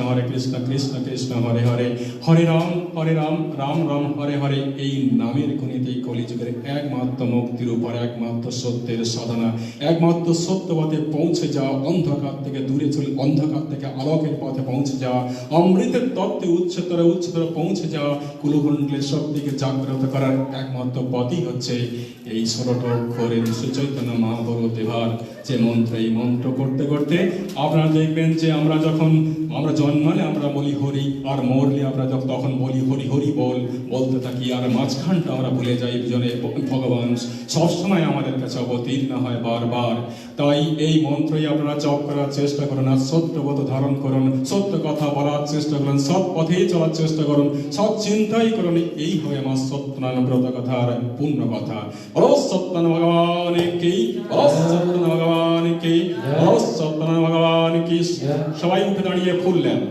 কৃষ্ণ কৃষ্ণ হরে হরে, হরে রাম রাম রাম হরে হরে। এই নামের গুণিতেই কলিযুগের একমাত্র মুক্তির উপর, একমাত্র সত্যের সাধনা, একমাত্র সত্য পথে পৌঁছে যাওয়া, অন্ধকার থেকে দূরে চলে অন্ধকার থেকে আলোকের পথে পৌঁছে যাওয়া, অমৃতের তত্ত্বে উচ্চতর পৌঁছে যাওয়া, কুলকুণ্ডলের শক্তিকে জাগ্রত করার একমাত্র পথই হচ্ছে এই 16টা অক্ষরের শ্রী চৈতন্য মহাপ্রভু দেবার যে মন্ত্র, এই মন্ত্র করতে করতে আপনারা দেখবেন যে আমরা জন্মালে আমরা বলি হরি, আর মরলে আমরা তখন বলি হরি হরি বলতে থাকি, আর মাঝখানটা আমরা ভুলে যাই জনে ভগবান সবসময় আমাদের কাছে অবতীর্ণ হয় বারবার। তাই এই মন্ত্রই আপনারা জপ করার চেষ্টা করুন, আর সত্যব্রত ধারণ করুন, সত্য কথা বলার চেষ্টা করুন, সৎ পথেই চলার চেষ্টা করুন, সৎ চিন্তাই করুন। এই হবে আমার সত্যনারায়ণ ব্রত কথার পূর্ণ কথা। বলো সত্যনারায়ণ ভগবান কি, বলো সত্যনারায়ণ ভগবান কি, বলো সত্যনারায়ণ ভগবান কি। সবাই উঠে দাঁড়িয়ে ফুললেন।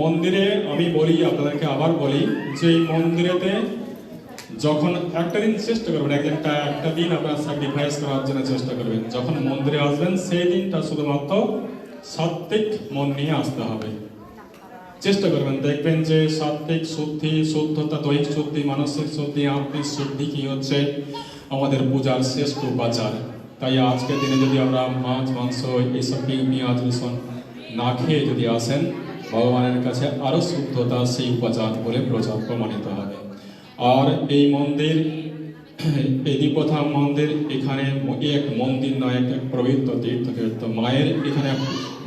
মন্দিরে আমি বলি, আপনাদেরকে আবার বলি যে মন্দিরেতে যখন একটা দিন চেষ্টা করবেন, একটা দিন আপনারা স্যাক্রিফাইস করার জন্য চেষ্টা করবেন। যখন মন্দিরে আসবেন সেই দিনটা শুধুমাত্র সাত্ত্বিক মন নিয়ে আসতে হবে। চেষ্টা করবেন, দেখবেন যে সাত্ত্বিক শুদ্ধতা, দৈহিক শুদ্ধি, মানসিক শুদ্ধি, আত্মিক শুদ্ধি কি হচ্ছে আমাদের পূজার শ্রেষ্ঠ উপাচার। তাই আজকের দিনে যদি আমরা মাছ মাংস এইসব পেঁয়াজ রসুন না খেয়ে যদি আসেন, ভগবানের কাছে আরো শুদ্ধতা সেই উপাচার বলে প্রমাণিত হবে। আর এই মন্দির, এই দীপধাম মন্দির, এখানে এক মন্দির নয়, এক পবিত্র তীর্থক্ষেত্র। মায়ের এখানে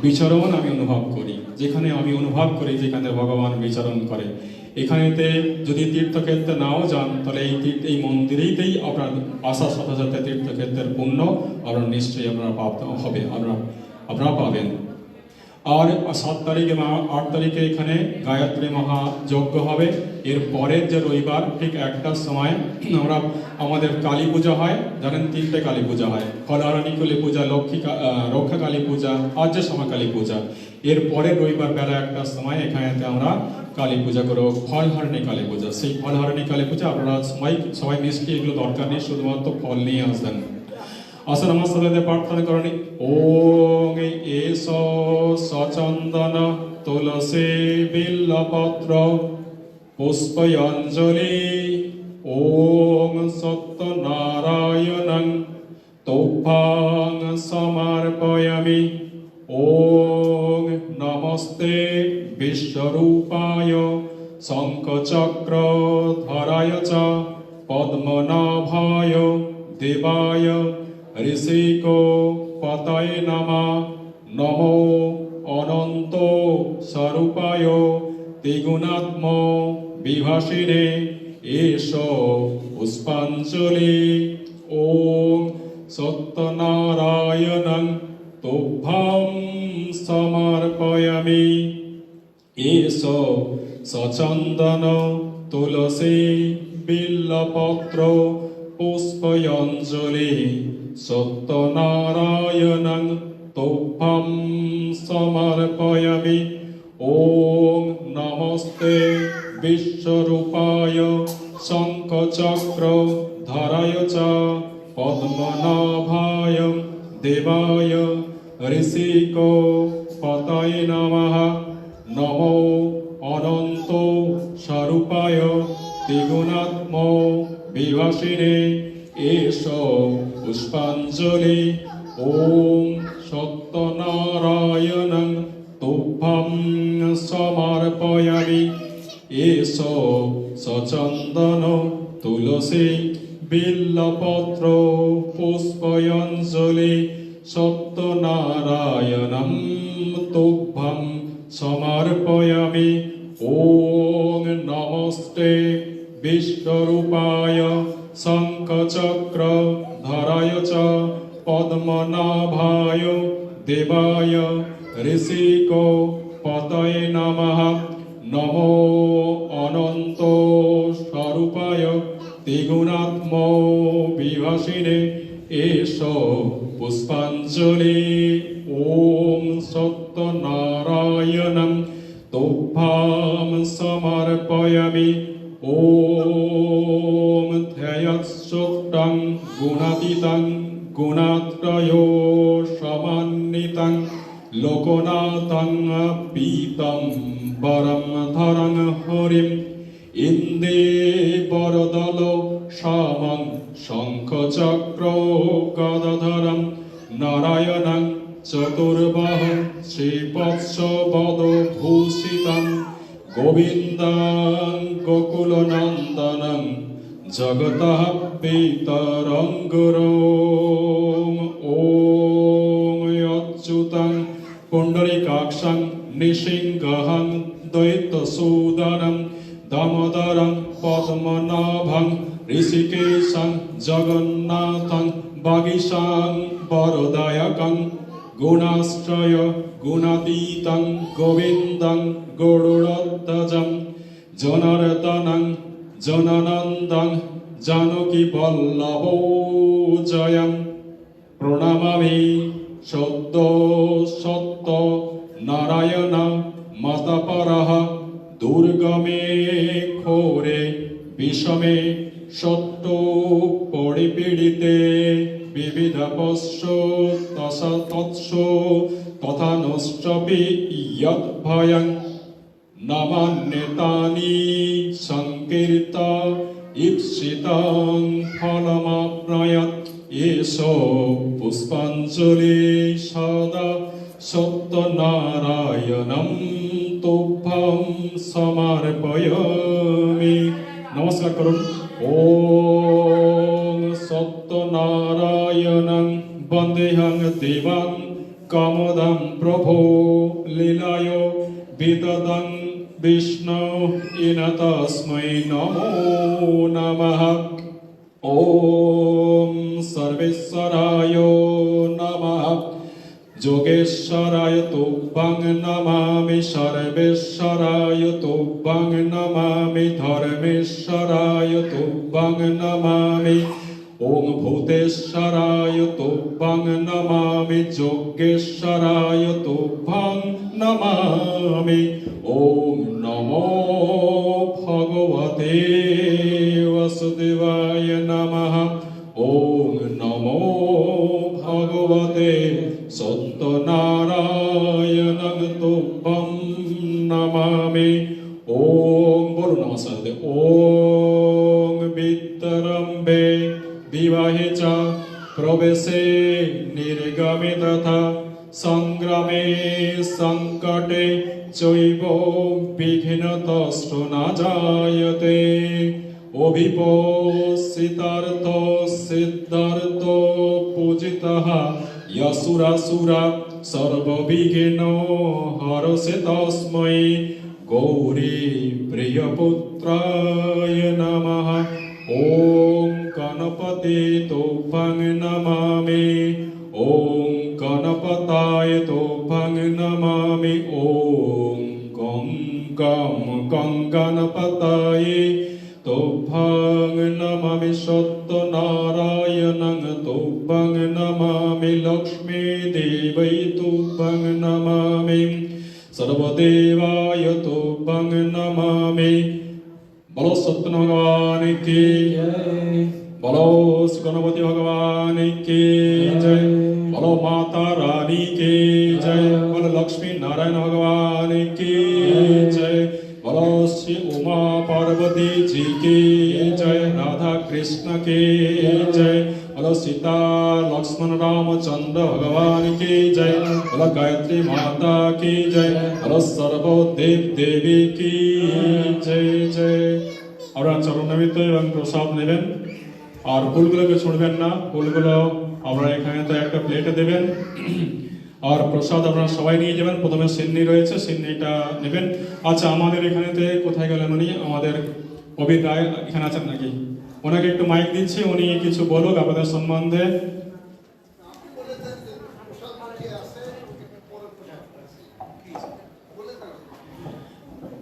বিচরণ আমি অনুভব করি, যেখানে আমি অনুভব করি যেখানে ভগবান বিচরণ করে। এখানেতে যদি তীর্থক্ষেত্রে নাও যান, তাহলে এই মন্দিরেইতেই আপনার আসার সাথে সাথে তীর্থক্ষেত্রের পুণ্য আপনার নিশ্চয়ই আপনারা প্রাপ্ত হবে, আপনারা পাবেন। আর 7 তারিখে 8 তারিখে এখানে গায়ত্রী মহাযজ্ঞ হবে। এর পরের যে রবিবার ঠিক 1টার সময় আমাদের কালী পূজা হয়। জানেন 3টে কালী পূজা হয়, ফলহারিণী কালী পূজা, রক্ষা কালী পূজা, আর্যসমা কালী পূজা। এর পরের রবিবার বেলা 1টার সময় এখানেতে আমরা কালী পূজা করব, ফলহারিণী কালী পূজা। সেই ফলহারিণী কালী পূজা আপনারা সবাই মিষ্টি এগুলো দরকার নেই, শুধুমাত্র ফল নিয়ে আসবেন। আসুন আমার সাথে প্রার্থনা করেন। ওং এষ সচন্দন তুলসী বিল্লপত্র পুষ্পয়ঞ্জলি ওং সত্যনারায়ণং তুভ্যং সমর্পয়ামি। ওং নমস্তে বিশ্বরূপায় শঙ্খচক্রধরায় চ পদ্মনাভায় দেবায় ঋষিকো পতয়ে নমঃ। নমো অনন্ত স্বরূপায় ত্রিগুণাত্ম বিভাসিনে এষ পুষ্পাঞ্জলি। ওং সত্যনারায়ণং তুভ্যং সমর্পয়ামি। এষ সচন্দন তুলসী বিল্লপত্র পুষ্পয়ঞ্জলি সত্যনারায়ণং তুভ্যং সমর্পয়ামি। ওং নমস্তে বিশ্বরূপায় শঙ্খচক্রধরায় চ পদ্মনাভায় দেবায় ঋষিকো পতয়ে নমঃ। নমো অনন্ত স্বরূপায় ত্রিগুণাত্ম বিভাসিনে এষ পুষ্পাঞ্জলি। ওং সত্যনারায়ণং তুভ্যং সমর্পয়ামি। এষ সচন্দন তুলসী বিল্লপত্র পুষ্পয়ঞ্জলি সত্যনারায়ণং তুভ্যং সমর্পয়ামি। ওং নমস্তে বিশ্বরূপায় শঙ্খচক্রধরায় চ পদ্মনাভায় দেবায় ঋষিকো পতয়ে নমঃ। নমো অনন্ত স্বরূপায় ত্রিগুণাত্ম বিভাসিনে এষ পুষ্পাঞ্জলি। ওম সত্য সত্যনারায়ণং তুভ্যাং সমর্পয়ামি। ওম ধ্যায়চ্যুতং গুণাতীতং গুণাত্রয়ো সমন্বিতং লোকনাথং পীতং পরমধরং হরিম। ইন্দে বরদল শামং শঙ্খচক্র গদাধরং নারায়ণং চতুর্বাহং শ্রীবৎসবদভূষিতং গোবিন্দং গোকুলনন্দনং জগতঃ পিতরং গুরুম। ওম অচ্যুতং পুণ্ডরীকাক্ষং নৃসিংহং দৈত্যসূদরং দামোদরং পদ্মনাভং ঋষিকেশং জগন্নাথং বাগীশাং বরদায়কং গুণাশ্রয় গুণাতীতং গোবিন্দং গরুড়ধ্বজং জনার্দনং জনানন্দং জানকী বল্লভোজয়ং। প্রণমামি সদ্য সত্য নারায়ণ মাতাপরঃ দুর্গমে ঘোরে বিষমে সত্য পরিপীড়িতে বিবিধ পশ্য তৎস তথা নষ্টপি ইয়ৎ ভয়ং নমান্যতানি সংকীর্ত ঈপ্সিতং ফলমাপ্নয়ৎ। এষো পুষ্পাঞ্জলি সদা সত্যনারায়ণং তুভ্যং সমর্পয়ামি। নমস্কার করুন। ওম সত্যনারায়ণং বন্দেহং দেবং কামদং প্রভো লীলায় বিদদং বিষ্ণু ইন তস্मै নমো নমঃ। ওম সর্বেশ্বরায় নমঃ। যোগেশ্বরায় তুভ্যং নমামি সর্বেশ্বরায় তুভ্যং নমামি ধর্মেশ্বরায় তুভ্যং নমামি। ওম ভূতেশ্বরায় তুভ্যং নমামি যোগেশ্বরায় তুভ্যং নমামি। ওম নমো ভগবতে বাসুদেবায় নমঃ। ওম নমো ভগবতে সত্যনারায়ণং তুভ্যং নমামি। ওম বলুন নমঃ শারদে। ওম বিদ্যারম্ভে বিবাহে চ প্রবেশে নির্গমে তথা সংগ্রামে সংকটে চৈব বিঘ্নতস্তু ন জায়তে। অভিপোষিতার্থ সিদ্ধার্থ পূজিতঃ यशुरासुरा सर्वविघ्न हरसे तस्मै गौरी प्रियपुत्राय नमः। ओम गणपते तुभ्यं नमामि। ओम गणपताय तुभ्यं नमामि। ओम गं गणपताय तुभ्यं नमामि। सत्यनारायणं तुभ्यं नमामि। लक्ष्मी देवै तुभ्यं नमामि। सर्वदेवाय तुभ्यं नमामि। बोलो सत्यनारायण भगवान की जय। बोलो गणपति भगवान की जय। बोलो माता रानी की जय। बोलो लक्ष्मी नारायण भगवान की जय। बोलो श्री उमा पार्वती जी की जय। राधा कृष्ण की जय। बोलो सीता लक्ष्मण रामचंद्र भगवान की जय। बोलो गायत्री माता की जय। बोलो सर्वदेव देवी की जय जय। আপনারা চরণামৃত এবং প্রসাদ নেবেন আর ফুলগুলোকে ছুঁড়বেন না। ফুলগুলো আপনারা এখানে তো একটা প্লেটে দেবেন আর প্রসাদ আপনারা সবাই নিয়ে যাবেন। প্রথমে সিন্নি রয়েছে, সিন্নিটা নেবেন। আচ্ছা, আমাদের এখানেতে কোথায় গেলেন উনি? আমাদের কবির রায় এখানে আছেন নাকি? ওনাকে একটু মাইক দিচ্ছি, উনি কিছু বলুক আপনাদের সম্বন্ধে।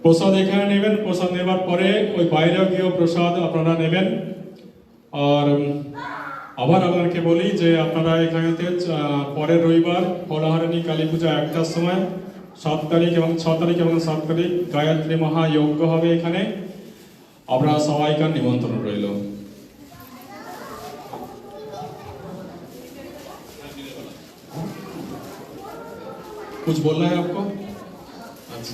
প্রসাদ এখানে নেবেন, প্রসাদ নেবার পরে ওই বাইরে গিয়েও প্রসাদ আপনারা নেবেন। আর আবার আপনাকে বলি যে আপনারা এখানেতে পরের রবিবার ফলহারিণী কালী পূজা 1টার সময় 7 তারিখ এবং 6 তারিখ এবং 7 তারিখ গায়ত্রী মহাযজ্ঞ হবে এখানে। আপনারা সবাইকার নিমন্ত্রণ রইল। कुछ बोलना है आपको? अच्छा,